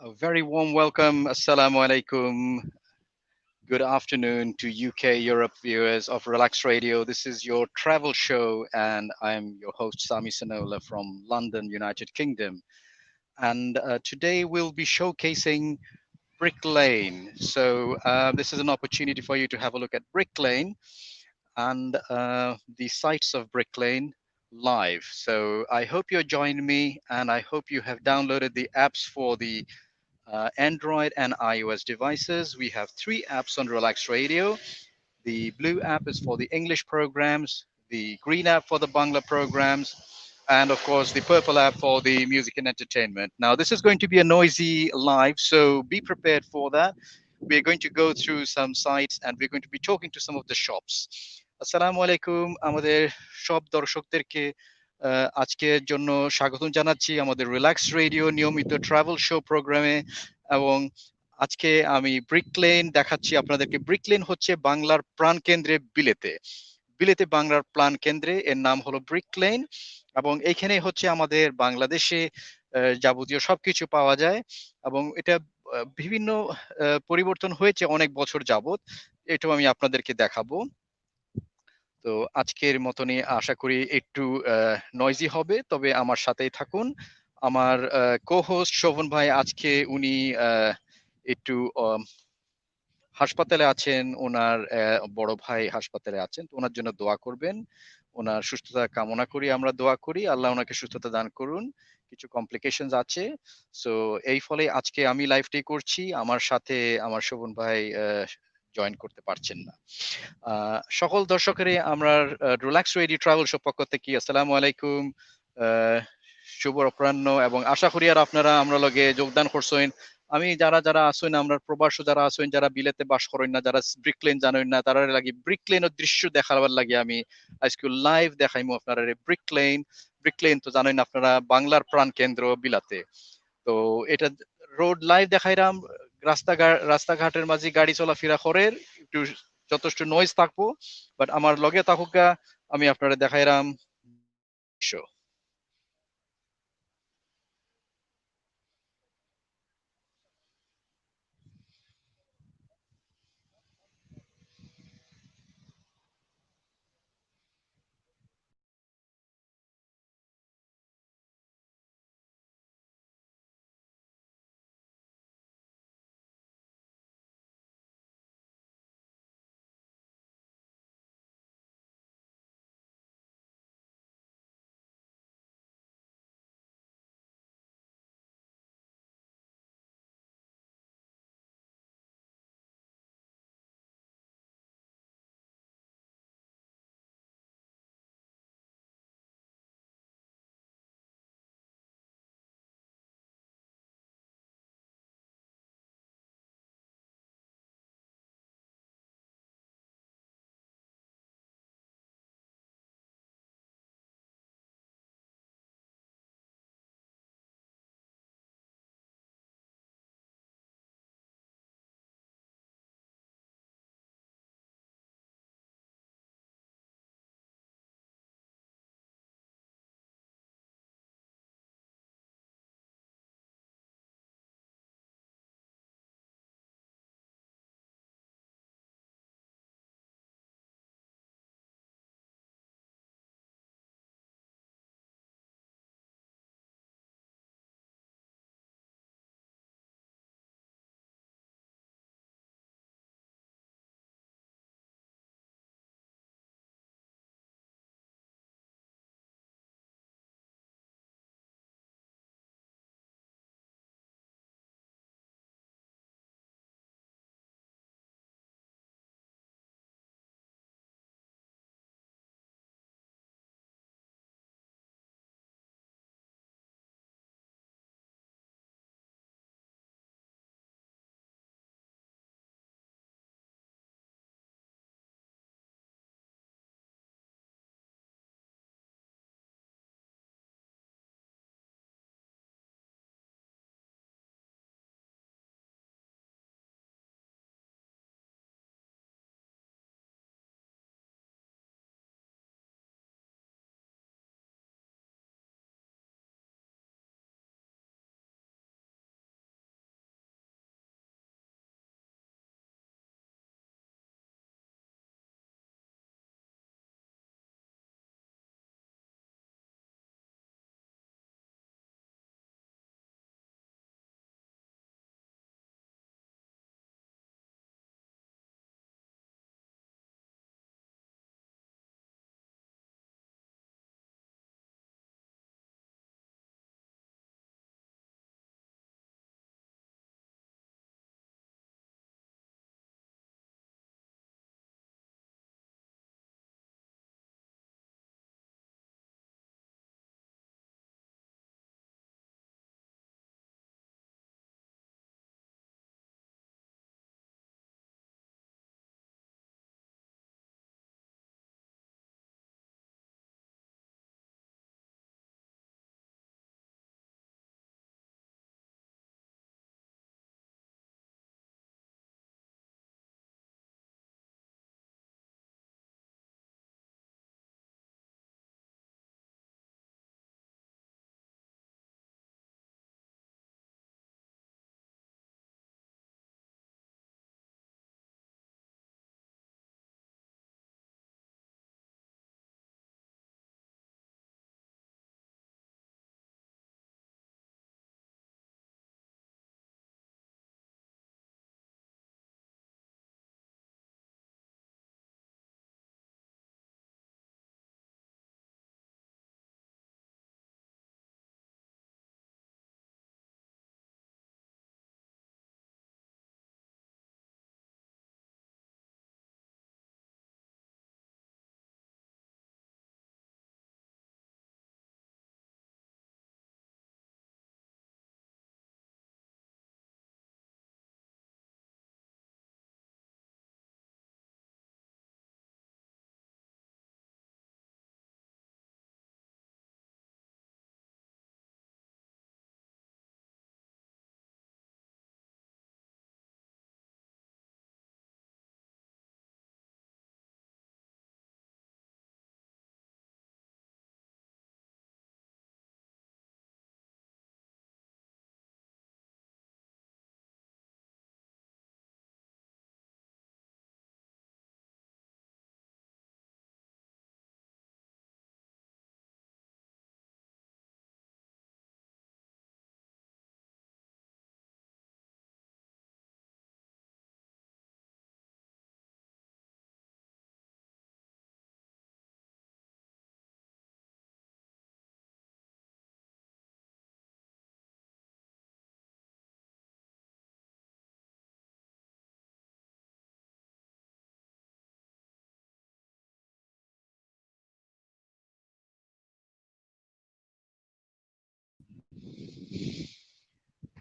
A very warm welcome. Assalamu alaikum. Good afternoon to UK, Europe viewers of Relax Radio. This is your travel show, and I'm your host, Sami Sanaullah from London, United Kingdom. And today we'll be showcasing Brick Lane. So, this is an opportunity for you to have a look at Brick Lane and the sights of Brick Lane live. So, I hope you're joining me, and I hope you have downloaded the apps for the Android and iOS devices. We have three apps on Relax Radio. The blue app is for the English programs, the green app for the Bangla programs, and of course the purple app for the music and entertainment. Now, this is going to be a noisy live, so be prepared for that. We're going to go through some sites and we're going to be talking to some of the shops. আসসালামু আলাইকুম আমাদের সব দর্শকদেরকে আজকের জন্য স্বাগতম জানাচ্ছি আমাদের রিল্যাক্স রেডিও নিয়মিত ট্রাভেল শো প্রোগ্রামে এবং আজকে আমি ব্রিক লেন দেখাচ্ছি আপনাদেরকে। ব্রিক লেন হচ্ছে বাংলার প্রাণ কেন্দ্রে বিলেতে। বিলেতে বাংলার প্রাণ কেন্দ্রে এর নাম হলো ব্রিক লেন এবং এইখানে হচ্ছে আমাদের বাংলাদেশে যাবতীয় সবকিছু পাওয়া যায় এবং এটা বিভিন্ন পরিবর্তন হয়েছে অনেক বছর যাবত। এটাও আমি আপনাদেরকে দেখাবো। তো আজকের মতনই আশা করি একটু নয়জি হবে, তবে আমার সাথেই থাকুন। আমার কো-হোস্ট শোভন ভাই আজকে উনি একটু হাসপাতালে আছেন। ওনার বড় ভাই হাসপাতালে আছেন, তো ওনার জন্য দোয়া করবেন। ওনার সুস্থতা কামনা করি, আমরা দোয়া করি আল্লাহ ওনাকে সুস্থতা দান করুন। কিছু কমপ্লিকেশনস আছে, সো এই ফলে আজকে আমি লাইভটি করছি, আমার সাথে আমার শোভন ভাই জয়েন করতে পারছেন না। সকল দর্শকেরই আমরা রিল্যাক্স রেডি ট্রাভেল শো পক্ষ থেকে আসসালামু আলাইকুম, আহ, শুভ অপরাহ্ন এবং আশা করি আর আপনারা আমরা লগে যোগদান করছেন। আমি যারা যারা আসেন আমরা প্রবাস যারা আসেন, যারা বিলেতে বাস করেন না, যারা ব্রিকলেন জানেন না, তারা লাগি ব্রিকলেনের দৃশ্য দেখাবার লাগে আমি আজকে লাইভ দেখাইমু আপনারা। ব্রিকলেন ব্রিকলেন তো জানেন আপনারা বাংলার প্রাণ কেন্দ্র বিলাতে। তো এটা রোড লাইভ দেখাইরাম। রাস্তাঘাটের মাঝে গাড়ি চলাফেরা করে একটু যথেষ্ট নয়েজ থাকবো, বাট আমার লগে থাকুকা আমি আপনারা দেখাইরাম দৃশ্য।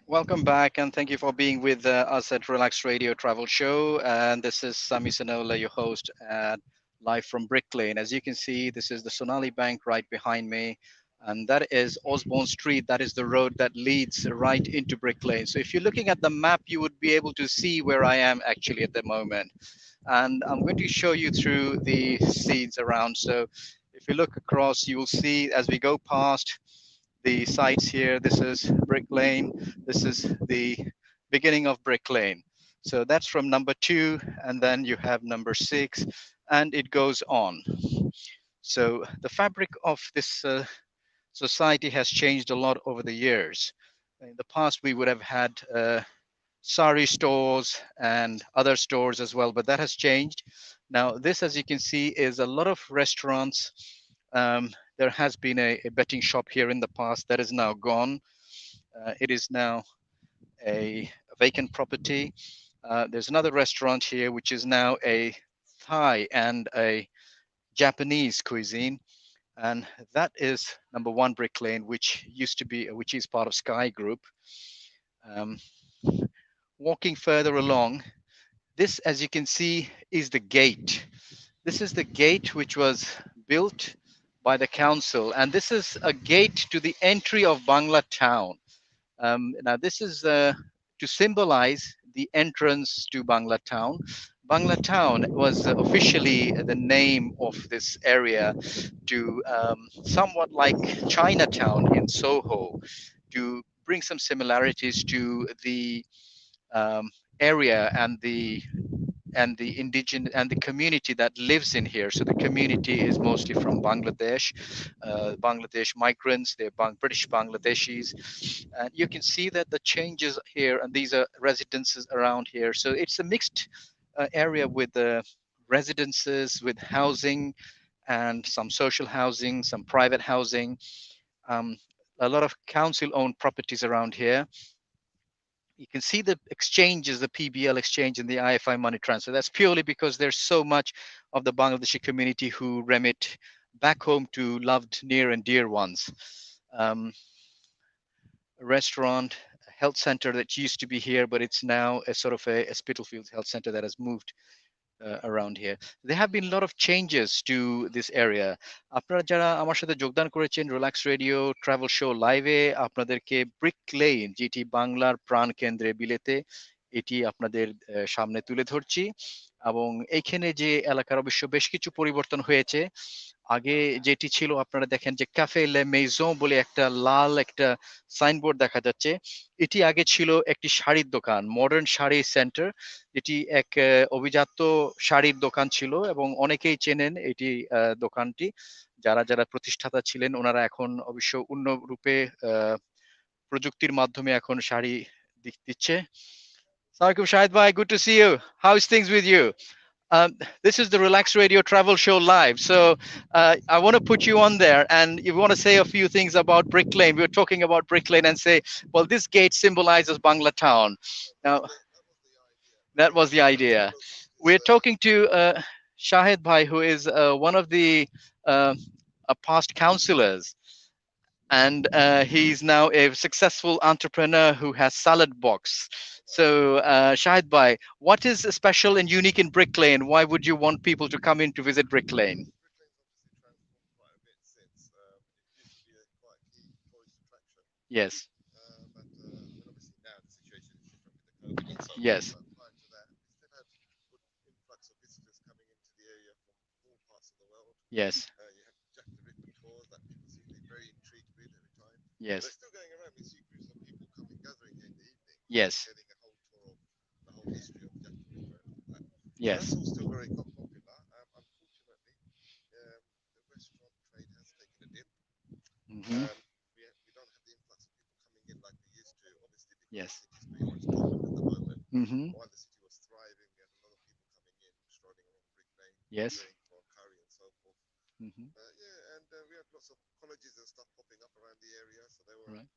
Welcome back, and thank you for being with us at Relax Radio Travel Show. And this is Sami Sanaullah, your host, live from Brick Lane. As you can see, this is the Sonali Bank right behind me, and that is Osborne Street. That is the road that leads right into Brick Lane. So if you're looking at the map, you would be able to see where I am actually at the moment. And I'm going to show you through the scenes around. So if you look across, you will see as we go past the sites here. This is Brick Lane. This is the beginning of Brick Lane. So that's from number 2, and then you have number 6, and it goes on. So the fabric of this society has changed a lot over the years. In the past, we would have had sari stores and other stores as well, but that has changed. Now, this, as you can see, is a lot of restaurants. There has been a betting shop here in the past that is now gone. It is now a vacant property. There's another restaurant here, which is now a Thai and a Japanese cuisine. And that is number 1 Brick Lane, which used to be, which is part of Sky Group. Um, Walking further along, this, as you can see, is the gate. This is the gate which was built by the council, and this is a gate to the entry of Bangla town. Now, this is to symbolize the entrance to Bangla town. Bangla town was officially the name of this area, to somewhat like Chinatown in Soho, to bring some similarities to the um, area and the indigenous and the community that lives in here. So the community is mostly from Bangladesh, Bangladesh migrants. They're British Bangladeshis, and you can see that the changes here, and these are residences around here. So it's a mixed area with residences, with housing, and some social housing, some private housing. Um, a lot of council-owned properties around here. You can see the exchanges, the PBL exchange and the IFI money transfer. That's purely because there's so much of the Bangladeshi community who remit back home to loved, near and dear ones. Um, a restaurant, a health center that used to be here, but it's now a sort of a Spitalfields health center that has moved around here. There have been a lot of changes to this area. আপনারা যারা আমার সাথে যোগদান করেছেন relax radio travel show লাইভে, আপনাদেরকে brick lane, যেটি বাংলার প্রাণ কেন্দ্রে বিলেতে, এটি আপনাদের সামনে তুলে ধরছি। এবং এইখানে যে এলাকার অবশ্য বেশ কিছু পরিবর্তন হয়েছে। আগে যেটি ছিল, আপনারা দেখেন যে ক্যাফে লে মেইজন বলে একটা লাল একটা সাইনবোর্ড দেখা যাচ্ছে। এটি আগে ছিল একটি শাড়ির দোকান, মডার্ন শাড়ি সেন্টার, যেটি এক অভিজাত শাড়ির দোকান ছিল এবং অনেকেই চেনেন এটি দোকানটি। যারা যারা প্রতিষ্ঠাতা ছিলেন ওনারা এখন অবশ্য অন্য রূপে প্রযুক্তির মাধ্যমে এখন শাড়ি দিচ্ছে। Assalamualaikum Shahid bhai, good to see you. How's things with you? This is the Relax Radio Travel Show live. So I want to put you on there, and you want to say a few things about Brick Lane. We were talking about Brick Lane and say, well, this gate symbolizes Bangla Town. Now, that was the idea. We're talking to Shahid Bhai, who is one of the past councillors, and he's now a successful entrepreneur who has salad box. So Shahid Bhai, what is special and unique in Brick Lane? Why would you want people to come in to visit Brick Lane? Yes. Yes. Yes. Yes. Yes. Yes. Hmm. Yes. Hmm. Yes. Hmm. Right.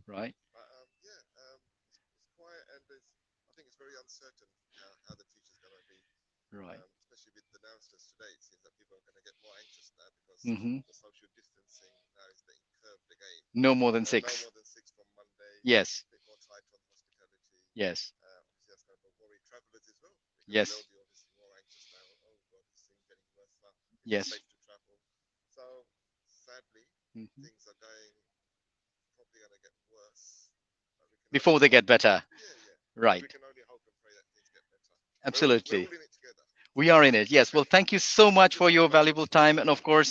Right. Right. Hmm. No more than six. From Monday. Yes. A bit more tight on hospitality. Yes. Obviously, that's going to worry travelers as well because Yes. they'll be obviously more anxious now. Oh God, this thing's getting worse. Is it Yes. safe to travel? So sadly, Mhm. things are going probably going to get worse. But we can only Before they hope. get better. Yeah, yeah. But we Right. can only hope and pray that things get better. We're Absolutely. all in it together. We are in it. Yes. Well, thank you so Thank much you for so your much. valuable time. And of course,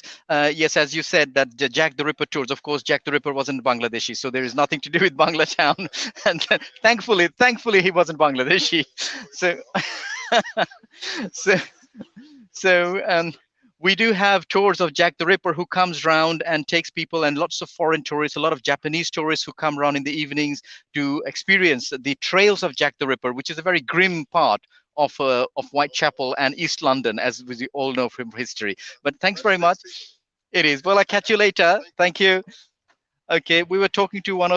yes, as you said, that Jack the Ripper tours. Of course, Jack the Ripper wasn't Bangladeshi, so there is nothing to do with Banglatown. And thankfully, he wasn't Bangladeshi. So, so so we do have tours of Jack the Ripper who comes round and takes people, and lots of foreign tourists, a lot of Japanese tourists who come around in the evenings to experience the trails of Jack the Ripper, which is a very grim part of Whitechapel and East London, as we all know from history. But thanks Nice very place, much. people. It is. Well, I'll catch you later. Thank you. Thank you. Okay, we're talking to one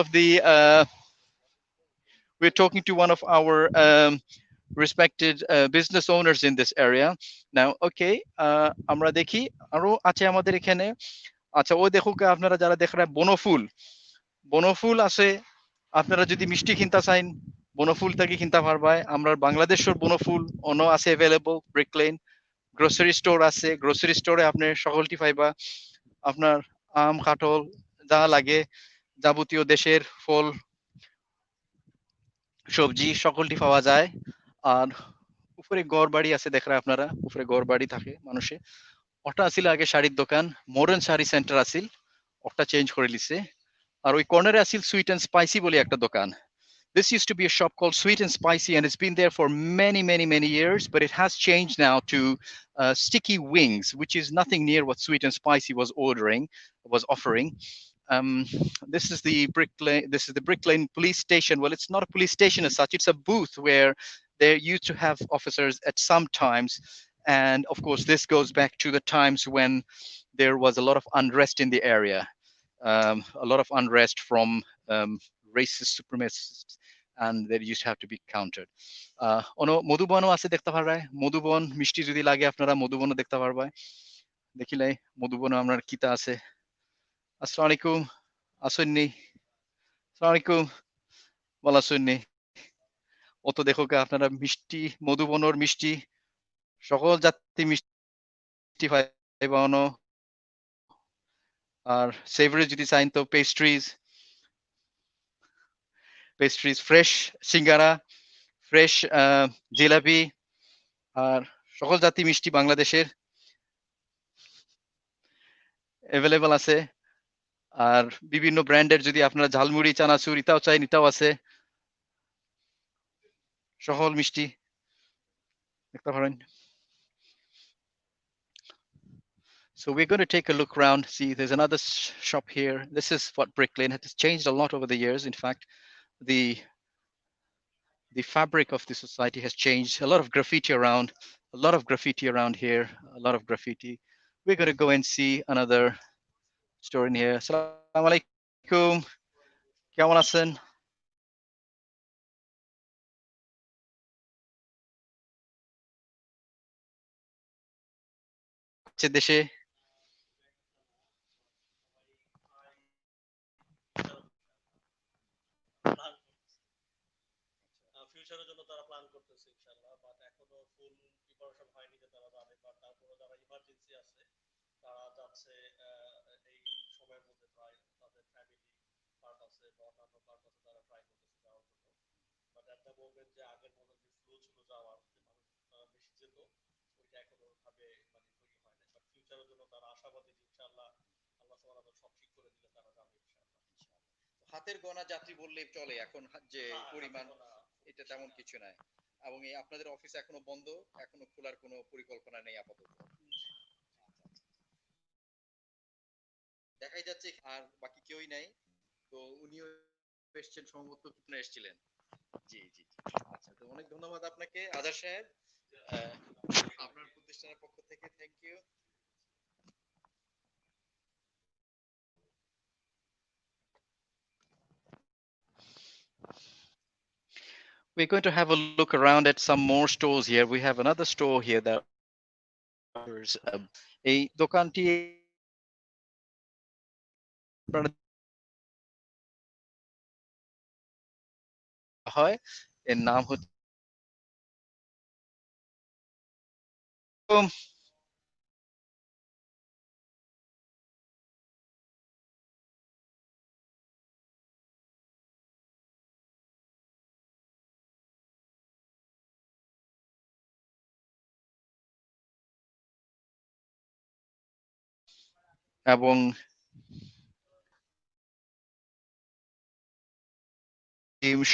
of our respected business owners in this area. Now, okay, আমরা দেখি আরো আছে আমাদের এখানে। আচ্ছা, ও দেখুক আপনারা যারা দেখেন বনফুল, বনফুল আছে। আপনারা যদি মিষ্টি কিনতে চাইন বনফুল থেকে কিনতে পারবায়। আমরা বাংলাদেশের বনফুল অন্য আছে available brick lane. Grocery store আছে, গ্রোসারি স্টোরে আপনি সকলটি পাইবা। আপনার আম কাঁঠাল যা লাগে, যাবতীয় দেশের ফল সবজি সকলটি পাওয়া যায়। আর উপরে গড় বাড়ি আছে দেখরা আপনারা, উপরে গড় বাড়ি থাকে মানুষে। ওটা আছিল আগে শাড়ির দোকান, মডার্ন শাড়ি সেন্টার আছিল, ওটা চেঞ্জ করে লিছে। আর ওই কর্নারে আছিল সুইট অ্যান্ড স্পাইসি বলে একটা দোকান। This used to be a shop called Sweet and Spicy, and it's been there for many, many, many years, but it has changed now to Sticky Wings, which is nothing near what Sweet and Spicy was offering. Um, this is the Brick Lane. This is the Brick Lane police station. Well, it's not a police station as such. It's a booth where there used to have officers at some times, and of course, this goes back to the times when there was a lot of unrest in the area, a lot of unrest from racist supremacists, and they used to have to be countered. ono মধুবনও আছে দেখতে পারবায়, মধুবন মিষ্টি যদি লাগে আপনারা মধুবনও দেখতে পারবায়। দেখিলে মধুবনও আপনার কিতা আছে। আসসালামু আলাইকুম, আসুননি। আসসালামু আলাইকুম, ভালো আসুননি। অত দেখো কা আপনারা মিষ্টি, মধুবনর মিষ্টি, সকল জাতি মিষ্টি পাইবা অনো। আর সেভরি যদি চাইন তো পেস্ট্রিজ ফ্রেশ সিঙ্গারা, ফ্রেশ জিলাপি, আর সকল জাতি মিষ্টি বাংলাদেশের অ্যাভেলেবল আছে। আর বিভিন্ন ব্র্যান্ডের যদি আপনারা ঝালমুড়ি চানাচুর ইটাও চাই ইটাও আছে, সকল মিষ্টি দেখতে পারেন। So we're going to take a look around. See, there's another shop here. This is what Brick Lane has changed a lot over the years. In fact, the the fabric of the society has changed. A lot of graffiti around, a lot of graffiti around here, a lot of graffiti. We're going to go and see another store in here. Assalamu alaikum. কেমন আছেন? হচ্ছে দেশে। ফিউচারের জন্য তারা plan করতেছে ইনশাআল্লাহ, but এখনো ফুল preparation হয়নি যে তারা যাবে, বাট তারপরে যারা ইমার্জেন্সি আছে তারা যাচ্ছে এই সময়ের মধ্যে প্রায় তাদের ফ্যামিলি পার্ট আছে বা অন্যান্য পার্ট আছে, তারা ট্রাই করতেছে যাওয়ার জন্য। বাট এট দ্য মোমেন্ট যে আগের মতো যে ফ্লো ছিল যাওয়ার, যে মানুষ বেশি যেত, ওইটা এখনো ভাবে মানে তৈরি হয় না। বাট ফিউচারের জন্য তারা আশাবাদী যে ইনশাআল্লাহ আল্লাহ সুবহানাহু সব ঠিক করে দিলে তারা যাবে ইনশাআল্লাহ। হাতের গোনা যাত্রী বললেই চলে এখন, যে হ্যাঁ, হাতে পরিমাণ গোনা খুব এটা বেশি তেমন না। কিছু নাই। এবং এই আপনাদের অফিস এখনো বন্ধ, এখনো খোলার কোনো পরিকল্পনা নেই আপাতত। জি। দেখাই যাচ্ছে আর বাকি কেউই নাই। তো উনিও এসেছেন সম্ভবত, কিতনে এসেছিলেন। জি জি জি। আচ্ছা, তো অনেক ধন্যবাদ আপনাকে আজাদ সাহেব। আহ, আপনার প্রতিষ্ঠানের পক্ষ থেকে thank you. We're going to have a look around at some more stores here. We have another store here that offers এই দোকানটি আপনারা হয়, এর নাম হচ্ছে এবং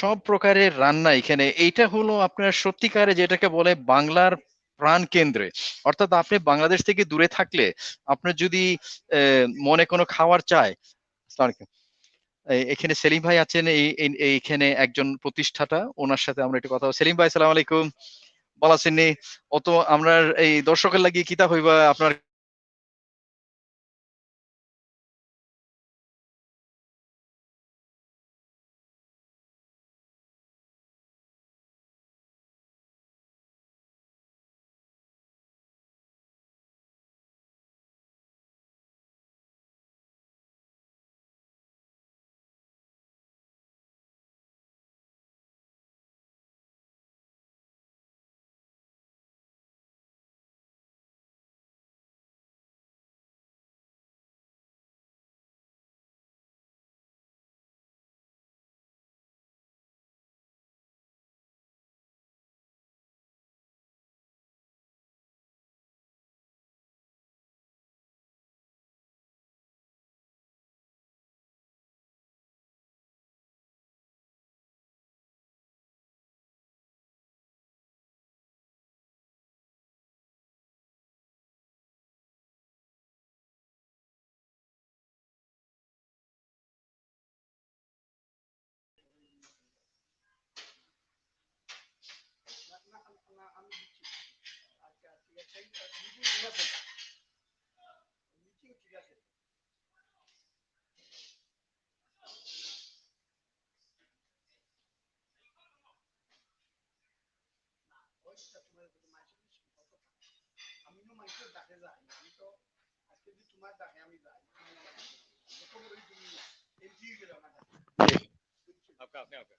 সব প্রকারের রান্না এখানে। এইটা হলো আপনার সত্যিকারে যেটাকে বলে বাংলার প্রাণ কেন্দ্রে। অর্থাৎ আপনি বাংলাদেশ থেকে দূরে থাকলে আপনার যদি মনে কোনো খাবার চায়, আসসালামু আলাইকুম। এখানে সেলিম ভাই আছেন, এইখানে একজন প্রতিষ্ঠাতা, ওনার সাথে আমরা একটু কথা বলবো। সেলিম ভাই, সালাম আলাইকুম, ভালো আছেন নি? অত আমরা এই দর্শকের লাগি কিতা হইবা আপনার ওকে ওকে ওকে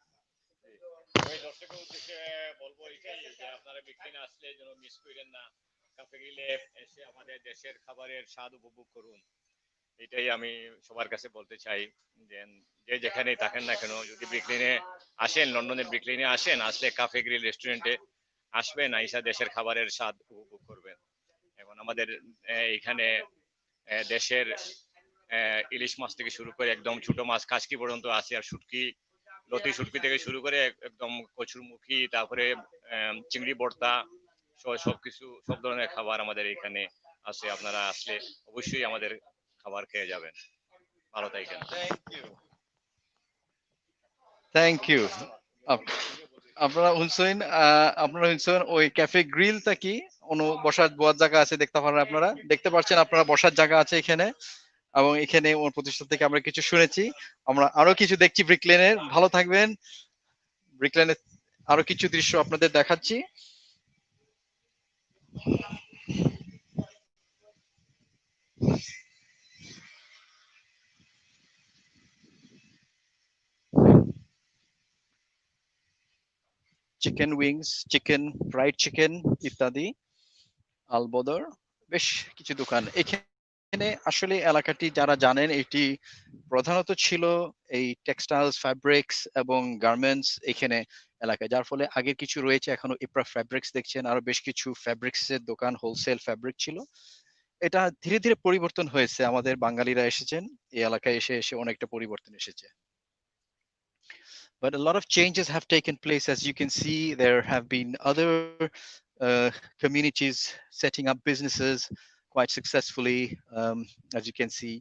আমি দর্শকের উদ্দেশ্যে বলবো এটাই যে আপনারা বিকেলে আসলে যেন মিস করেন না, কাফে গিলে এসে আমাদের দেশের খাবারের স্বাদ উপভোগ করুন। এটাই আমি সবার কাছে বলতে চাই যে যে যেখানেই থাকেন না কেন, যদি ব্রিকলিনে আসেন, লন্ডনের ব্রিকলিনে আসেন, আসলে কাফে গ্রিল রেস্টুরেন্টে আসবেন, আইসা দেশের খাবারের স্বাদ উপভোগ করবেন। এখন আমাদের এখানে দেশের ইলিশ মাছ থেকে শুরু করে একদম ছোট মাছ কাচকি পর্যন্ত আছে, আর শুটকি, লতি শুটকি থেকে শুরু করে একদম কচুরমুখী, তারপরে চিংড়ি ভর্তা, সবকিছু, সব ধরনের খাবার আমাদের এখানে আছে। আপনারা আসলে অবশ্যই আমাদের খাবার খেয়ে যাবেন। ভালো থাকেন। Thank you. আপনারা শুনছেন ওই ক্যাফে গ্রিলটা কি, বসার বসার জায়গা আছে, দেখতে পারেন, আপনারা দেখতে পাচ্ছেন, আপনারা বসার জায়গা আছে এখানে। এবং এখানে ওর প্রতিষ্ঠান থেকে আমরা কিছু শুনেছি, আমরা আরো কিছু দেখছি ব্রিকলেনের। ভালো থাকবেন। ব্রিকলেনের আরো কিছু দৃশ্য আপনাদের দেখাচ্ছি। Chicken wings, chicken, fried chicken ইত্যাদি, আলবদর, বেশ কিছু দোকান এখানে। আসলে এলাকাটি যারা জানেন, এটি প্রধানত ছিল এই টেক্সটাইলস, ফ্যাব্রিক্স এবং গার্মেন্টস এখানে এলাকায়, যার ফলে আগের কিছু রয়েছে এখনো। ইপ্রা ফ্যাব্রিক্স দেখছেন, আরো বেশ কিছু ফ্যাব্রিক্স এর দোকান, হোলসেল ফ্যাব্রিক ছিল। এটা ধীরে ধীরে পরিবর্তন হয়েছে, আমাদের বাঙালিরা এসেছেন এই এলাকায়, এসে এসে অনেকটা পরিবর্তন এসেছে। But a lot of changes have taken place. As you can see, there have been other communities setting up businesses quite successfully. As you can see,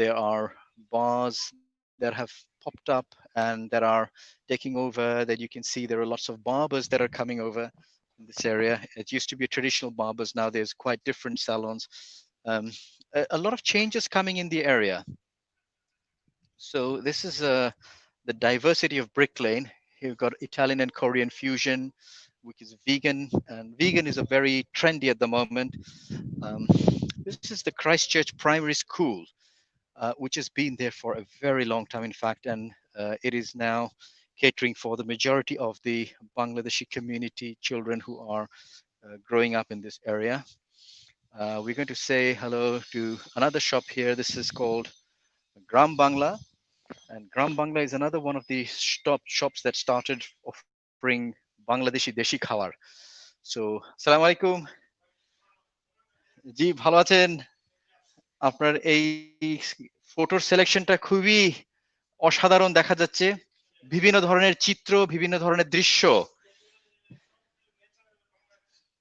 there are bars that have popped up and that are taking over. That you can see there are lots of barbers that are coming over in this area. It used to be a traditional barbers. Now there's quite different salons. A lot of changes coming in the area. So this is the diversity of Brick Lane. You've got Italian and Korean fusion, which is vegan, and vegan is a very trendy at the moment. Um, this is the Christchurch Primary School, which has been there for a very long time, in fact, and it is now catering for the majority of the Bangladeshi community children who are growing up in this area. We're going to say hello to another shop here. This is called Gram Bangla, and Gram Bangla is another one of the shops that started offering Bangladeshi deshi khawar. So, Assalamu alaikum. জি ভালো আছেন আপনার এই ফটোর সিলেকশনটা খুবই অসাধারণ দেখা যাচ্ছে বিভিন্ন ধরনের চিত্র বিভিন্ন ধরনের দৃশ্য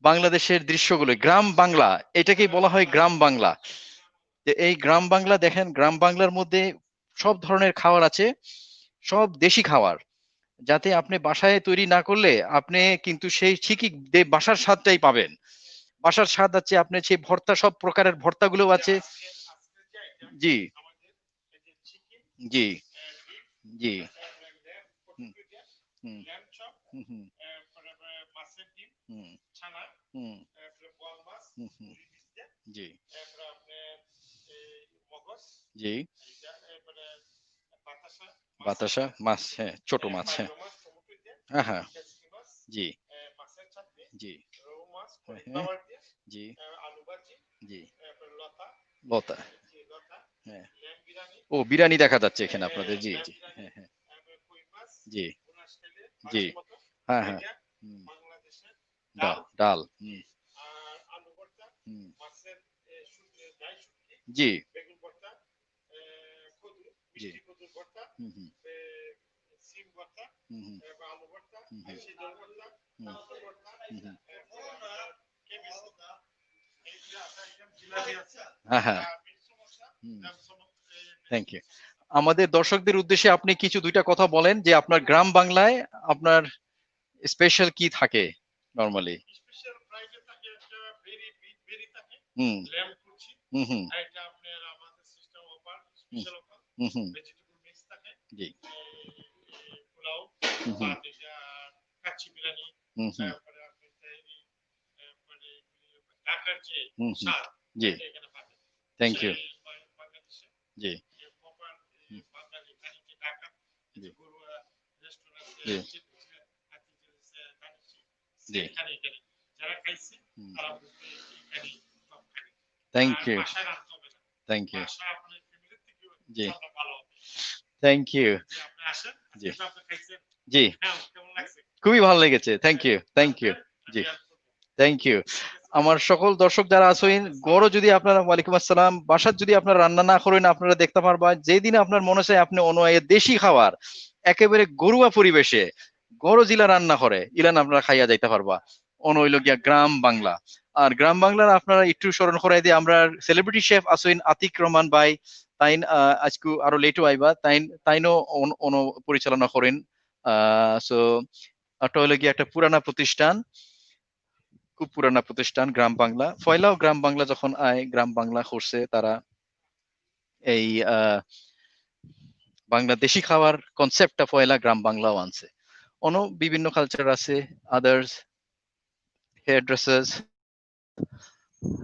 বাংলাদেশের দৃশ্যগুলো গ্রাম বাংলা এটাকেই বলা হয় গ্রাম বাংলা যে এই গ্রাম বাংলা দেখেন গ্রাম বাংলার মধ্যে সব ধরনের খাবার আছে সব দেশি খাবার যাতে আপনি বাসায় তৈরি না করলে আপনি কিন্তু সেই ঠিকই বাসার স্বাদটাই পাবেন বাসার স্বাদ আছে আপনার সেই ভর্তা সব প্রকারের ভর্তাগুলো আছে জি জি জি হুম হুম হুম হুম হুম হুম হুম হুম জি জি বাতাসা মাছ হ্যাঁ ছোট মাছ হ্যাঁ হ্যাঁ হ্যাঁ জি জি হ্যাঁ হ্যাঁ জি জি লতা হ্যাঁ ও বিরিয়ানি দেখা যাচ্ছে এখানে আপনাদের জি জি হ্যাঁ হ্যাঁ জি জি হ্যাঁ হ্যাঁ হুম ডাল ডাল হুম হুম জি জি হুম হুম হুম হুম হুম হুম হুম হুম হ্যাঁ হ্যাঁ থ্যাংক ইউ আমাদের দর্শকদের উদ্দেশ্যে আপনি কিছু দুইটা কথা বলেন যে আপনার গ্রাম বাংলায় আপনার স্পেশাল কি থাকে নরমালি হুম হুম হুম হুম হুম জি হুম হুম হুম হুম হুম হুম জি থ্যাংক ইউ জি হুম, জি জি জি হুম থ্যাংক ইউ থ্যাংক ইউ জি থ্যাংক ইউ জি জি খুবই ভালো লেগেছে থ্যাংক ইউ থ্যাংক ইউ জি থ্যাংক ইউ আমার সকল দর্শক যারা আছেন গড় যদি আপনারা ওয়ালাইকুম আসসালাম বাসার যদি আপনারা রান্না না করেন আপনারা দেখতে পারবেন যেদিন আপনার মনে চায় আপনি অনয়ে দেশি খাবার একেবারে ঘরোয়া পরিবেশে গড় জিলা রান্না করে ইলান আপনারা খাইয়া যাইতে পারবা অনইল গিয়া গ্রাম বাংলা আর গ্রাম বাংলার আপনারা একটু স্মরণ করাই দিয়ে আমরা সেলিব্রিটি শেফ আসইন আতিক রহমান ভাই তাইন আজকে আরো লেটও আইবা তাইনও পরিচালনা করেন সো এটা হলো গিয়ে একটা পুরানা প্রতিষ্ঠান খুব পুরানা প্রতিষ্ঠান গ্রাম বাংলা ফয়লাও গ্রাম বাংলা যখন আয় গ্রাম বাংলা করছে তারা এই বাংলাদেশি খাওয়ার কনসেপ্টটা পয়লা গ্রাম বাংলাও আনছে অন্য বিভিন্ন কালচার আছে others hairdressers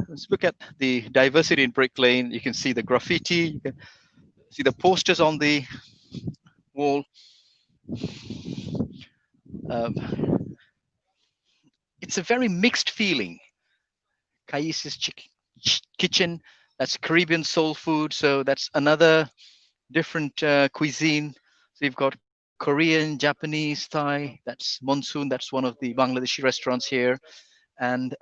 let's look at the diversity in Brick Lane you can see the graffiti you can see the posters on the wall um, it's a very mixed feeling Kai's kitchen that's Caribbean soul food so that's another different cuisine. So you've got Korean, Japanese, Thai. That's Monsoon. That's one of the Bangladeshi restaurants here. And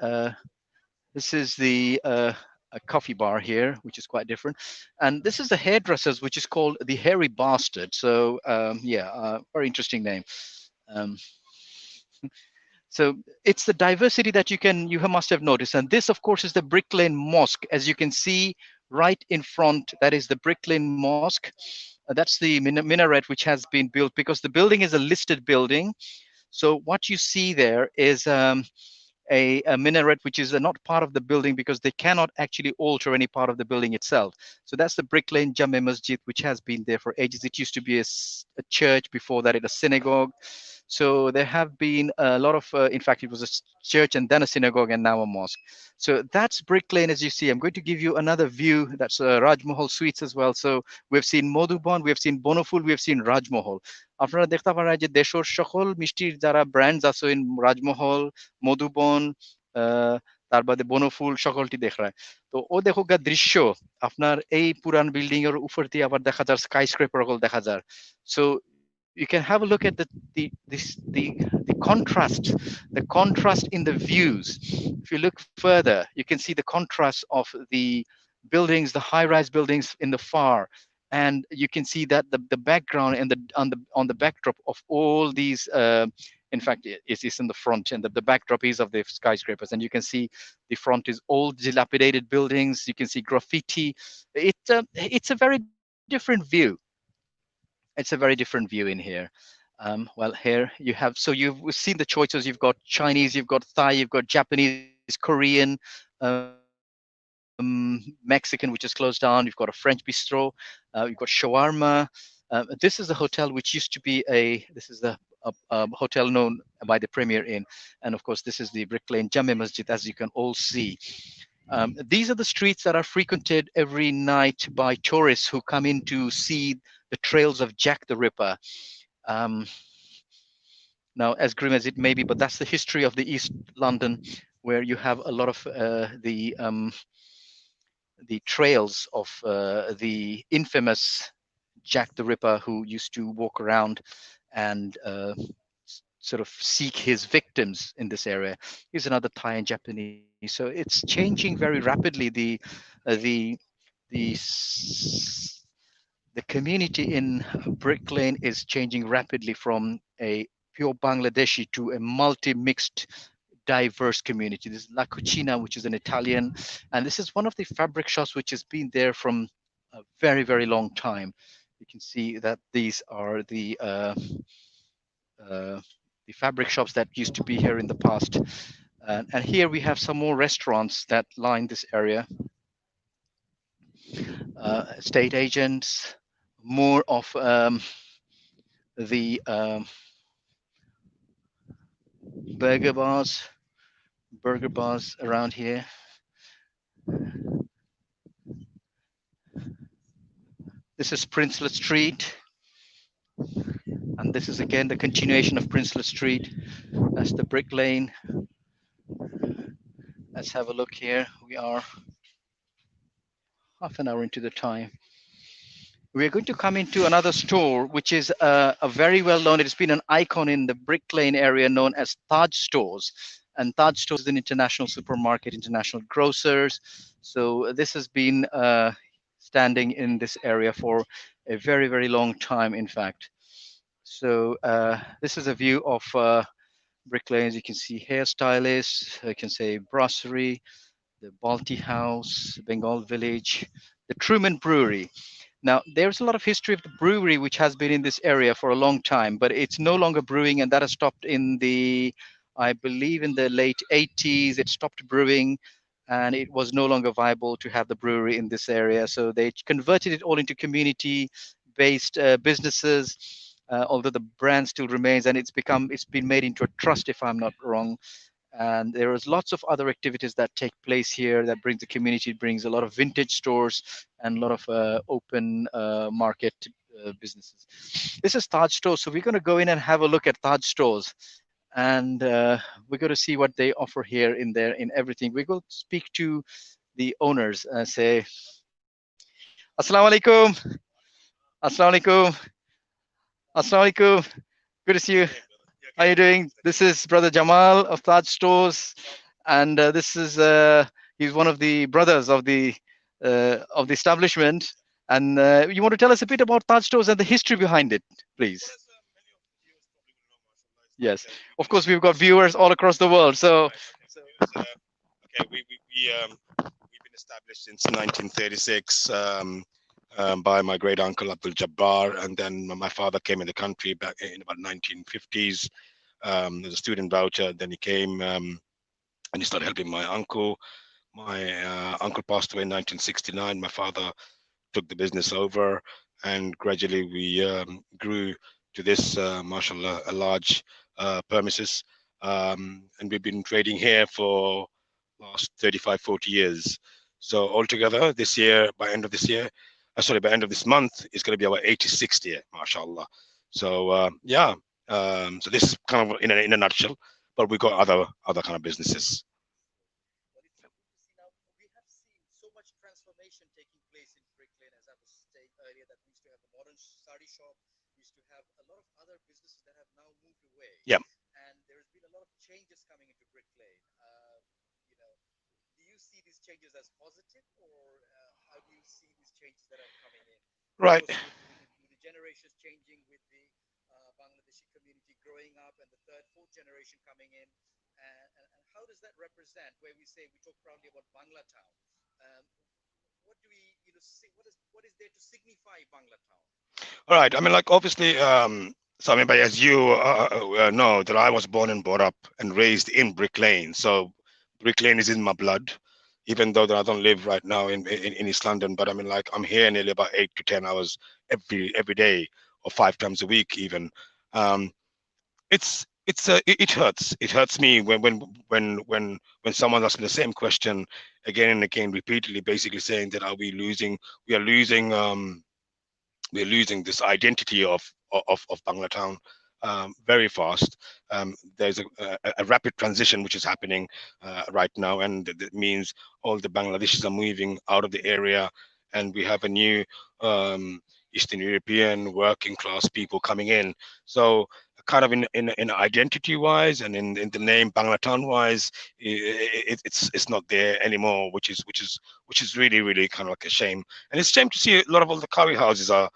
this is the a coffee bar here, which is quite different. And this is the hairdressers, which is called the Hairy Bastard. So yeah, very interesting name. Um, so it's the diversity that you must have noticed. And this, of course, is the Brick Lane Mosque. As you can see right in front, that is the Brick Lane Mosque. That's the minaret which has been built because the building is a listed building. So what you see there is a minaret which is not part of the building because they cannot actually alter any part of the building itself. So that's the Brick Lane Jame Masjid, which has been there for ages. It used to be a church before that, a synagogue. So there have been a lot of, in fact, it was a church and then a synagogue and now a mosque. So that's Brick Lane, as you see. I'm going to give you another view. That's Raj Mahal Suites as well. So we've seen Madhuban, we've seen Bonoful, we've seen Raj Mahal. আপনারা দেখতে পারেন যে দেশের সকল মিষ্টির যারা brands আছে in রাজমহল, মধুবন, তার বাদে বনফুল সকলটি দেখায়। তো ও দেখো গা দৃশ্য আপনার এই পুরান বিল্ডিং এর উপর দিয়ে আবার দেখা যায় স্কাই স্ক্রেপার গুলো দেখা যায়। So you can have a look at the contrast in the views. If you look further, you can see the contrast of the buildings, the high-rise buildings in the far, and you can see that the background and on the backdrop of all these in fact it's in the front, and the backdrop is of the skyscrapers, and you can see the front is old dilapidated buildings. You can see graffiti. It's a very different view. It's a very different view in here. Well, here you have, so you've seen the choices. You've got Chinese, you've got Thai, you've got Japanese, Korean, Mexican, which is closed down. You've got a French bistro. You've got shawarma. This is the hotel which used to be this is a hotel known by the Premier Inn, and of course this is the Brick Lane Jame Masjid, as you can all see. These are the streets that are frequented every night by tourists who come in to see the trails of Jack the Ripper. Um, Now, as grim as it may be, but that's the history of the East London, where you have a lot of the trails of the infamous Jack the Ripper, who used to walk around and sort of seek his victims in this area. Here's another Thai and Japanese. So it's changing very rapidly. Uh, the the the community in Brick Lane is changing rapidly from a pure Bangladeshi to a multi-mixed, diverse community. This is La Cucina, which is an Italian, and this is one of the fabric shops which has been there from a very, very long time. You can see that these are the fabric shops that used to be here in the past. And here we have some more restaurants that line this area. Estate agents, more of the burger bars around here. This is Princelet Street, and this is again the continuation of Princelet Street. That's the Brick Lane. Let's have a look here. We are half an hour into the time. We're going to come into another store, which is a very well known, it's been an icon in the Brick Lane area, known as Taj Stores. And Taj Stores is an international supermarket, international grocers. So this has been standing in this area for a very, very long time, in fact. So this is a view of Brick Lane. As you can see, hairstylists, I can say brasserie, the Balti House, Bengal Village, the Truman Brewery. Now, there's a lot of history of the brewery which has been in this area for a long time, but it's no longer brewing, and that has stopped in the, I believe, in the late 80s. It stopped brewing, and it was no longer viable to have the brewery in this area. So they converted it all into community-based businesses, although the brand still remains, and it's been made into a trust, if I'm not wrong. And there is lots of other activities that take place here that brings the community, brings a lot of vintage stores and a lot of open market businesses. This is Taj Stores. So we're going to go in and have a look at Taj Stores, and we're going to see what they offer here in there, in everything. We will speak to the owners and say, Assalamu alaikum. Assalamu alaikum. Assalamu alaikum. Good to see you. How are you doing? This is Brother Jamal of Taj Stores, and this is he's one of the brothers of the establishment. And you want to tell us a bit about Taj Stores and the history behind it, please? Yes, of course we've got viewers all across the world. So, Okay, we've been established since 1936 by my great uncle Abdul Jabbar, and then my father came in the country back in about 1950s. As a student voucher, then he came and he started helping my uncle. My uncle passed away in 1969. My father took the business over, and gradually we grew to this, mashallah, a large premises. And we've been trading here for last 35, 40 years. So altogether, this year, by end of this year, sorry, by end of this month, it's going to be our 86th year, mashallah. So yeah, so this is kind of in a nutshell, but we've got other kind of businesses. Well, it's so good to see now. We have seen so much transformation taking place in Brick Lane, as I was saying earlier, that we used to have a modern sari shop. We used to have a lot of other businesses that have now moved away. Yeah. And there has been a lot of changes coming into Brick Lane. You know, do you see these changes as positive, or how do you see these changes that are coming in? Of Right. course, with the generations changing, with the Bangladeshi community growing up, and the third, fourth generation coming in, and how does that represent? Where we say we talk proudly about Bangla Town. Um, what do we, see? What is there to signify Bangla Town? All right. I mean, like obviously, so I mean, but as you know, that I was born and brought up and raised in Brick Lane. So Brick Lane is in my blood, even though that I don't live right now in East London. But I mean, like I'm here nearly about 8 to 10 hours every day, or 5 times a week, even. Um, it hurts. It hurts me when someone asks me the same question again and again, repeatedly, basically saying that are we losing? We are losing. We're losing this identity of Banglatown very fast. There's a rapid transition which is happening right now, and that means all the Bangladeshis are moving out of the area, and we have a new um, Eastern European working class people coming in. So kind of in identity wise and in the name Banglatown wise, it's not there anymore, which is really kind of like a shame. And it's a shame to see a lot of all the curry houses are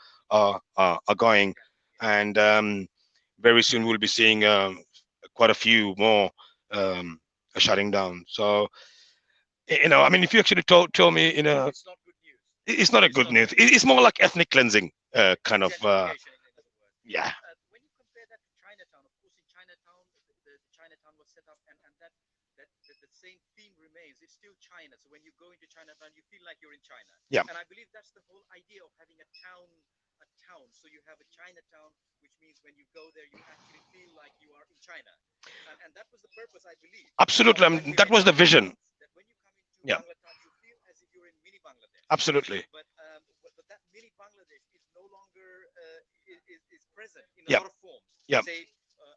going, and very soon we'll be seeing quite a few more um, shutting down. So I mean, if you actually told me, It's not good news. it's not a good news. It's more like ethnic cleansing, kind of. Gentrification, in other words. Yeah, When you compare that to Chinatown, of course, in Chinatown, the Chinatown was set up, and that the same theme remains. It's still China. So when you go into Chinatown, you feel like you're in China. yeah, And I believe that's the whole idea of having a town. A town. So you have a Chinatown, which means when you go there, you actually feel like you are in China. And that was the purpose, I believe, absolutely. I when mean, we that were was the growing vision. up. That when you come into Yeah, Bangladesh, you feel as if you're in mini Bangladesh. absolutely. But that mini Bangladesh is no longer is present in a Yeah, lot of forms. yeah, Say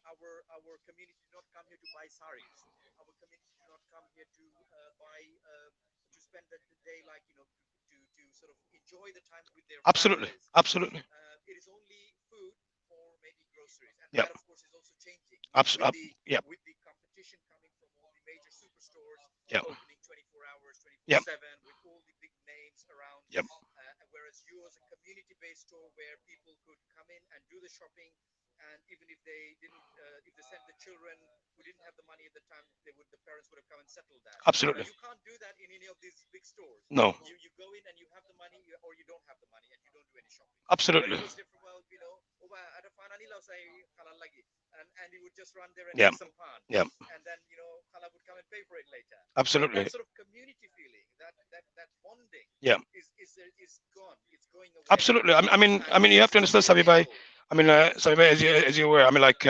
our community do not come here to buy saris. Our community do not come here to buy to spend the day, like to sort of enjoy the time with their absolutely, families. absolutely. It is only food or maybe groceries, and Yeah, that of course is also changing with the yeah, competition coming from all the major superstores yeah, opening 24 hours, yeah, 24/7, with all the big names around. yeah, Whereas you was a community-based store where people could come in and do the shopping, and even if they didn't, if they sent the children who didn't have the money at the time, the parents would have come and settled that. absolutely. You can't do that in any of these big stores. No, You go in and you have the money, or you don't have the money and you don't do any shopping. But absolutely. it was different. Well, at a fananila say halal lagi, and he would just run there and Yeah, eat some pan, yeah, and then Khala would come and pay for it later. But absolutely. that sort of community feeling, that bonding, Yeah, is gone. It's going away. absolutely. I mean, And you have to it's understand, only Sabi. available. I mean, Sabi, as you're aware, I mean, like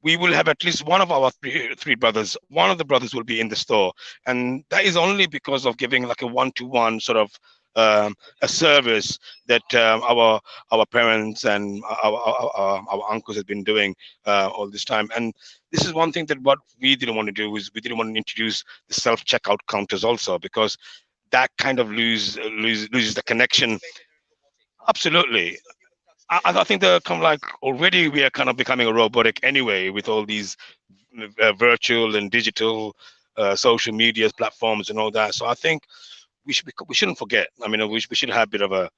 we will have at least one of our three brothers. One of the brothers will be in the store, and that is only because of giving like a one-to-one sort of a service that our parents and our uncles have been doing all this time. And this is one thing that what we didn't want to do is we didn't want to introduce the self-checkout counters also, because that kind of loses the Then it connection. becomes automated and robotic. Absolutely. There's no human touch I there. think they're kind of like already we are kind of becoming a robotic anyway with all these virtual and digital social media platforms and all that. So I think we shouldn't forget. I mean, we should have a bit of a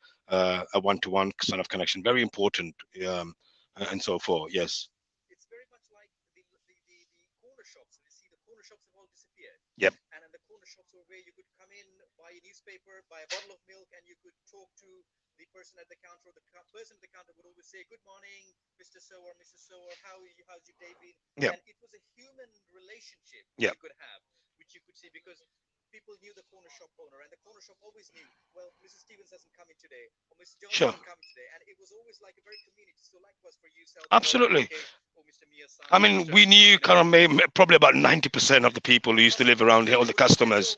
one-to-one sort of connection. Very important, and so forth. Yes. It's very much like the corner shops. You see, the corner shops have all disappeared. Yep. And the corner shops were where you could come in, buy a newspaper, buy a bottle of milk, and you could talk to the person at the counter. Or the person at the counter would always say, "Good morning, Mr. So or Mrs. So, or how are you? How's your day been?" Yep. And it was a human relationship which Yep. you could have, which you could see, because people knew the corner shop owner, and the corner shop always knew, well, Mrs. Stevens hasn't come in today, or Mr. Jones Sure. hasn't come in today, and it was always like a very community. So likewise for you, Selby, Absolutely. okay, or Mr. Mia's son, I or mean, Mr. we knew You know, kind of probably about 90% of the people who used to live around here, all the customers.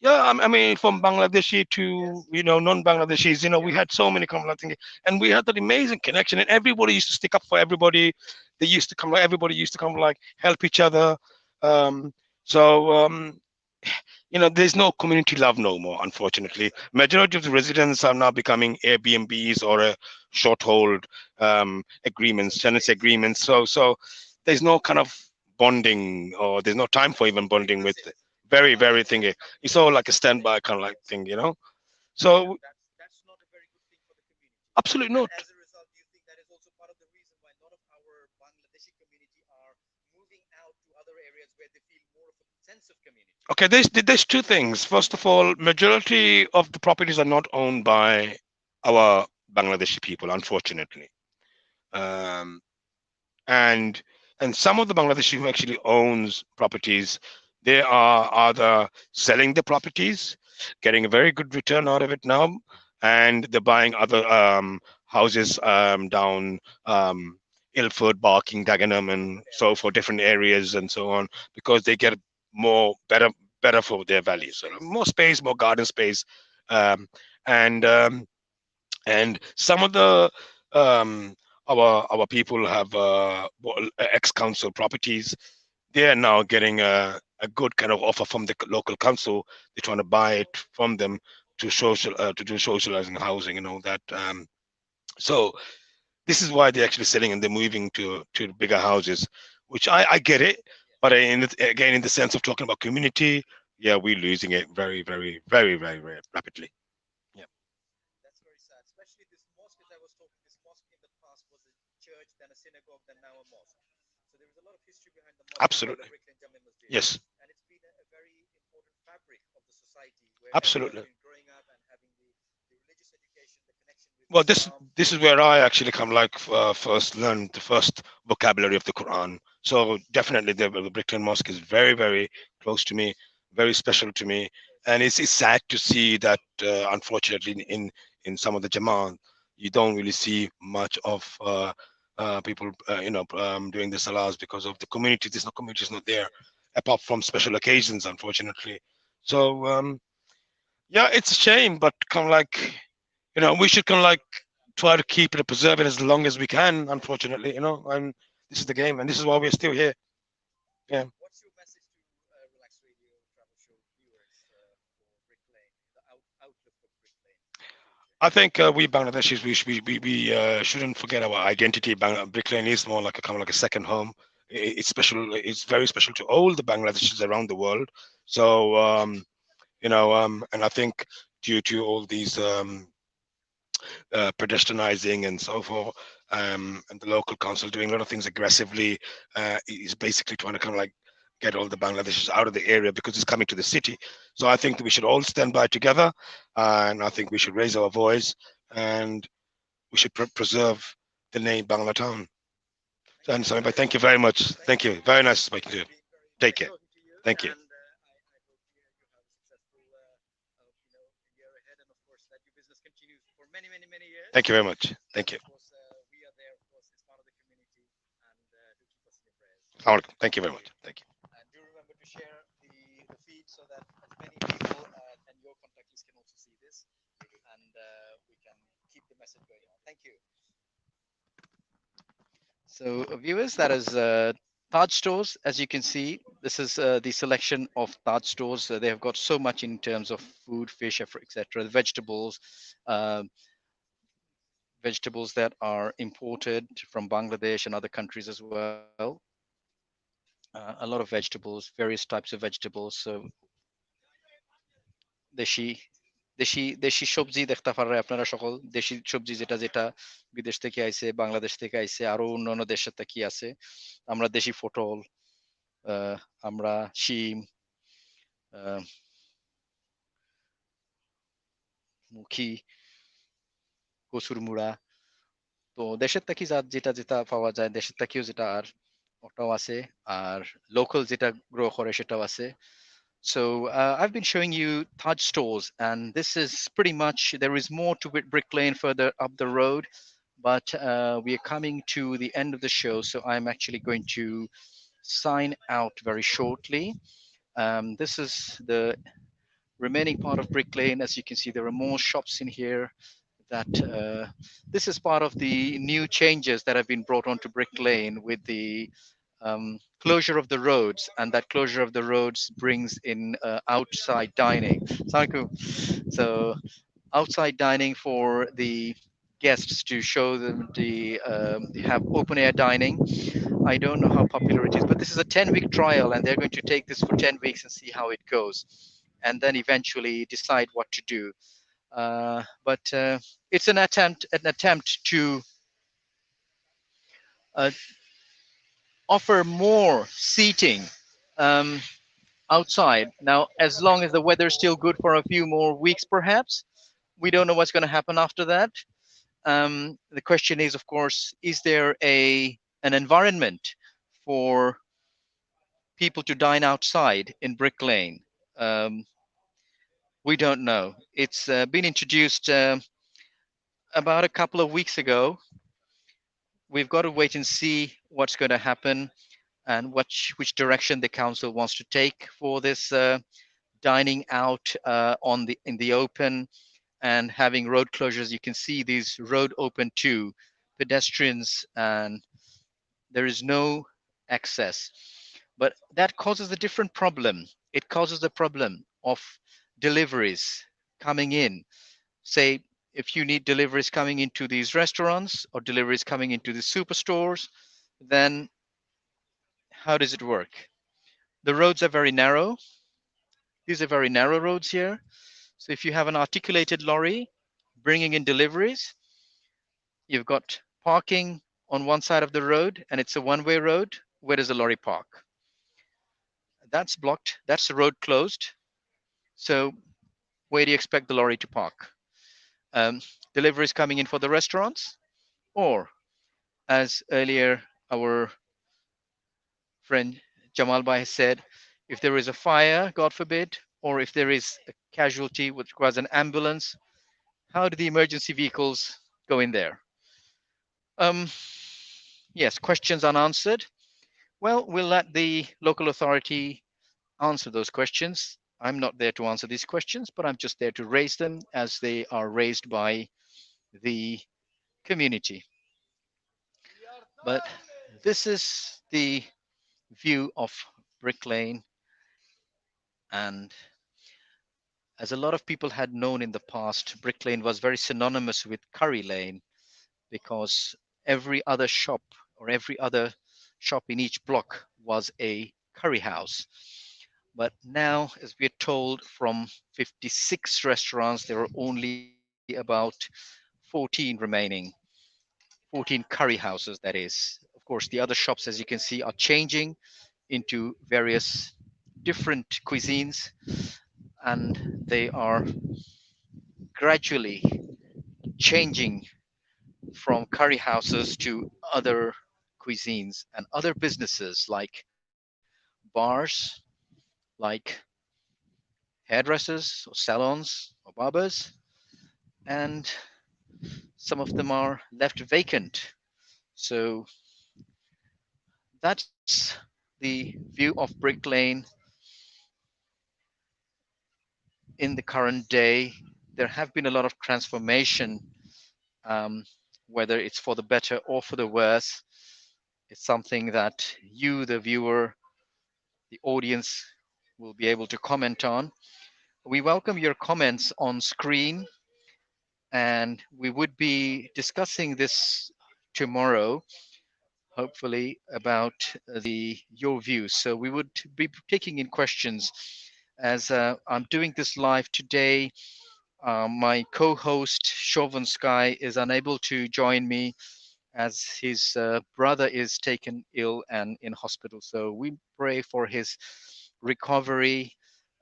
Yeah, I mean, from Bangladeshi to non-Bangladeshis, we had so many kind of like thing, and we had that amazing connection, and everybody used to stick up for everybody. They used to come like everybody used to come like help each other. Um, so there's no community love no more, unfortunately. Majority of the residents are now becoming Airbnbs or a short hold agreements, tenancy agreements. So there's no kind of bonding, or there's no time for even bonding with very thingy. It's all like a standby kind of like thing. So that's not a very good thing for the community. absolutely And not. as a result, do you think that is also part of the reason why a lot of our Bangladeshi community are moving out to other areas where they feel more of a sense of community? Okay, there's two things. First of all, majority of the properties are not owned by our Bangladeshi people, unfortunately. Um, and and some of the Bangladeshi who actually owns properties, they are either selling the properties, getting a very good return out of it now, and they're buying other houses down Ilford, Barking, Dagenham, and so for different areas and so on, because they get more better for their values. So more space, more garden space, um, and and some of the um, our people have ex-council properties. They are now getting a good kind of offer from the local council. They're trying to buy it from them to do socializing housing and all that. So this is why they're actually selling and they're moving to bigger houses, which I get it, but again in the sense of talking about community, yeah, we're losing it very rapidly. Yeah. That's very sad, especially this mosque. As I was talking, this mosque in the past was a church, then a synagogue, then now a mosque. So there is a lot of history behind the mosque, behind the Absolutely. Bricklane Jami Masjid, Yes. and it's been a very important fabric of the society where everyone's Absolutely. been growing up and having the religious education, the connection with Well, Islam. this is where I actually come like first learn the first vocabulary of the Quran. So definitely the Bricklin Mosque is very close to me, very special to me, and it's sad to see that unfortunately in some of the Jama'at you don't really see much of people doing the salahs because of the community. There's no community is not there apart from special occasions, unfortunately. So yeah, it's a shame, but kind of like we should kind of like try to keep it, preserve it as long as we can. Unfortunately, and this is the game, and this is why we're still here. Yeah, What's your message to Relax Radio Travel Show viewers for Brick Lane, the outlook of Brick Lane in the future? I think we Bangladeshis we shouldn't forget our identity. Brick Lane is more like a kind of like a second home. It's special. It's very special to all the Bangladeshis around the world. So and I think due to all these pedestrianizing and so forth, and the local council doing a lot of things aggressively. Is basically trying to kind of like get all the Bangladeshis out of the area because it's coming to the city. So I think that we should all stand by together, and I think we should raise our voice, and we should preserve the name Bangla Town. Thank And you so, but very thank you much. very much. Thank Thank you. you. Very nice It's speaking to you. been very Take nice care. talking to you, Thank you. and I hope you have a successful, year ahead, and of course that your business continues for many years. Thank you very much. And Thank of you. course, we are there, of course, as part of the community, and do keep us in your prayers. Thank you very Thank you. much. Thank you. And do remember to share the feed so that as many people and your contact list can also see this, and we can keep the message going on. Thank you. So, viewers, that is Taj stores. As you can see, this is the selection of Taj stores. They have got so much in terms of food, fish, etc. The uh, vegetables that are imported from Bangladesh and other countries as well. A lot of vegetables, various types of vegetables. So দেশি দেশি সবজি দেখতে পারে আপনারা সকল দেশি সবজি যেটা যেটা বিদেশ থেকে আইছে বাংলাদেশ থেকে আইছে আরো অন্যান্য দেশের থেকে আছে আমরা দেশি পটল আহ, আমরা শিম আহ, মুখি কচুর মুড়া তো দেশের থেকে যা যেটা যেটা পাওয়া যায় দেশের থেকেও যেটা আর ওটাও আছে আর লোকাল যেটা গ্রো করে সেটাও আছে So I've been showing you Taj stores, and this is pretty much, there is more to it, Brick Lane further up the road, but we are coming to the end of the show, so I'm actually going to sign out very shortly. This is the remaining part of Brick Lane. As you can see, there are more shops in here. That this is part of the new changes that have been brought onto Brick Lane with the closure of the roads, and that closure of the roads brings in outside dining. Sanku. So outside dining for the guests to show them you have open air dining. I don't know how popular it is, but this is a 10-week trial, and they're going to take this for 10 weeks and see how it goes, and then eventually decide what to do. But it's an attempt to uh, offer more seating um, outside. Now, as long as the weather is still good for a few more weeks, perhaps we don't know what's going to happen after that. The question is, of course, is there an environment for people to dine outside in Brick Lane? Um, we don't know. It's been introduced about a couple of weeks ago. We've got to wait and see what's going to happen and which direction the council wants to take for this dining out on the in the open and having road closures. You can see these road open to pedestrians, and there is no access. But that causes a different problem. It causes the problem of deliveries coming in. Say, if you need deliveries coming into these restaurants or deliveries coming into the superstores, then how does it work? The roads are very narrow. These are very narrow roads here. So if you have an articulated lorry bringing in deliveries, you've got parking on one side of the road and it's a one-way road. Where does the lorry park? That's blocked. That's the road closed. So where do you expect the lorry to park? Um, Deliveries coming in for the restaurants, or as earlier our friend Jamal Bhai has said, if there is a fire, God forbid, or if there is a casualty which requires an ambulance, how do the emergency vehicles go in there? Um, yes, questions unanswered. Well, we'll let the local authority answer those questions. I'm not there to answer these questions, but I'm just there to raise them as they are raised by the community. But this is the view of Brick Lane, and as a lot of people had known in the past, Brick Lane was very synonymous with Curry Lane because every other shop or every other shop in each block was a curry house. But now, as we are told, from 56 restaurants, there are only about 14 remaining. 14 curry houses, that is. Of course, the other shops, as you can see, are changing into various different cuisines, and they are gradually changing from curry houses to other cuisines and other businesses like bars, like hairdressers or salons or barbers, and some of them are left vacant. So that's the view of Brick Lane in the current day. There have been a lot of transformation, um, whether it's for the better or for the worse. It's something that you, the viewer, the audience, will be able to comment on. We welcome your comments on screen, and we would be discussing this tomorrow, hopefully, about the your views. So we would be taking in questions as I'm doing this live today. My co-host Shovon Sky is unable to join me as his brother is taken ill and in hospital. So we pray for his recovery,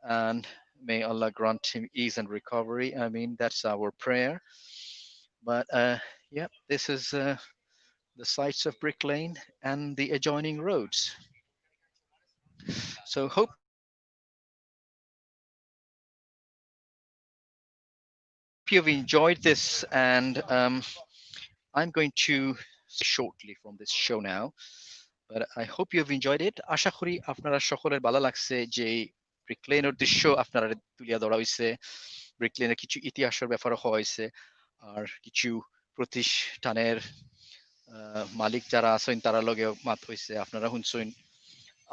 and may Allah grant him ease and recovery. I mean, that's our prayer. But yeah, this is the sites of Brick Lane and the adjoining roads. So hope hope you've enjoyed this, and I'm going to shortly from this show now. But I hope you've enjoyed it. আশা করি আপনারা সকলের ভালো লাগছে যে ব্রিকলেনের দৃশ্য আপনারা তুলিয়া ধরা হয়েছে, ব্রিকলেনের কিছু ইতিহাসের ব্যাপারে হয়েছে, আর কিছু প্রতিষ্ঠানের মালিক যারা আছেন তারা লগে মাত হয়েছে, আপনারা শুনছেন।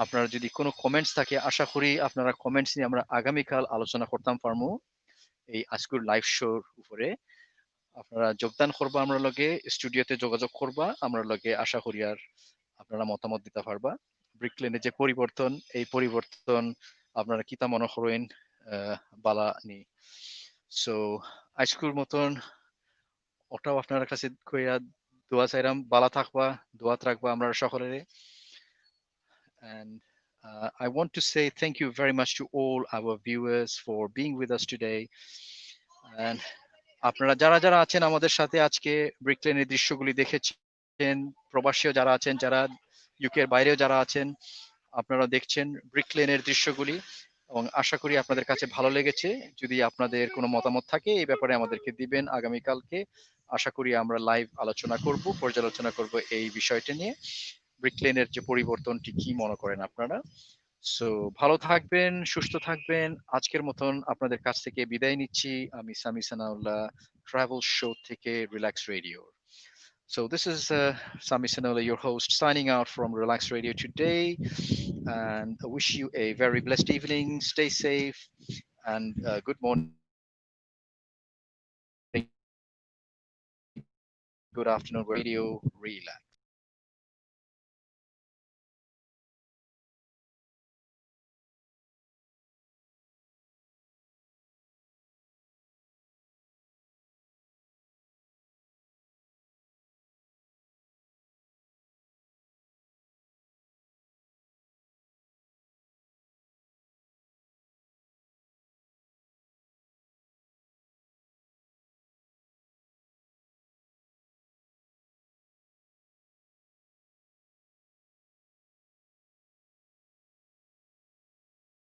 আপনারা যদি কোনো কমেন্টস থাকে, আশা করি আপনারা কমেন্টস নিয়ে আমরা আগামীকাল আলোচনা করতাম পারবো এই আজকের লাইভ শোর উপরে। আপনারা যোগদান করবা, আমরা লগে স্টুডিওতে যোগাযোগ করবা, আমরা লগে আশা করি আর আপনারা মতামত দিতে পারবা ব্রিকলেনের যে পরিবর্তন, এই পরিবর্তন আপনারা কিতা মনে করেন বালা নি। সো আজকের মতন ওটাও আপনার কাছে কইয়া দোয়া চাইরাম, বালা থাকবা, দোয়াত রাখবা আমরা সকলের। And I want to say thank you very much to all our viewers for being with us today. And আপনারা যারা যারা আছেন আমাদের সাথে আজকে ব্রিকলেনের দৃশ্যগুলি দেখেছেন, প্রবাসীও যারা আছেন, যারা ইউকের বাইরেও যারা আছেন, আপনারা দেখছেন ব্রিকলেনের দৃশ্যগুলি, এবং আশা করি আপনাদের কাছে ভালো লেগেছে। যদি আপনাদের কোনো মতামত থাকে এই ব্যাপারে আমাদেরকে দিবেন আগামীকালকে। আশা করি আমরা লাইভ আলোচনা করব, পর্যালোচনা করব এই বিষয়টা নিয়ে, ব্রিকলেনের যে পরিবর্তনটি কি মনে করেন আপনারা। সো ভালো থাকবেন, সুস্থ থাকবেন। আজকের মতন আপনাদের কাছ থেকে বিদায় নিচ্ছি। আমি সামি সানাউল্লাহ, ট্রাভেল শো থেকে relax radio. So this is Sami Sanaullah, your host, signing out from Relax Radio today, and I wish you a very blessed evening. Stay safe, and good morning, good afternoon, good afternoon. Radio Relax.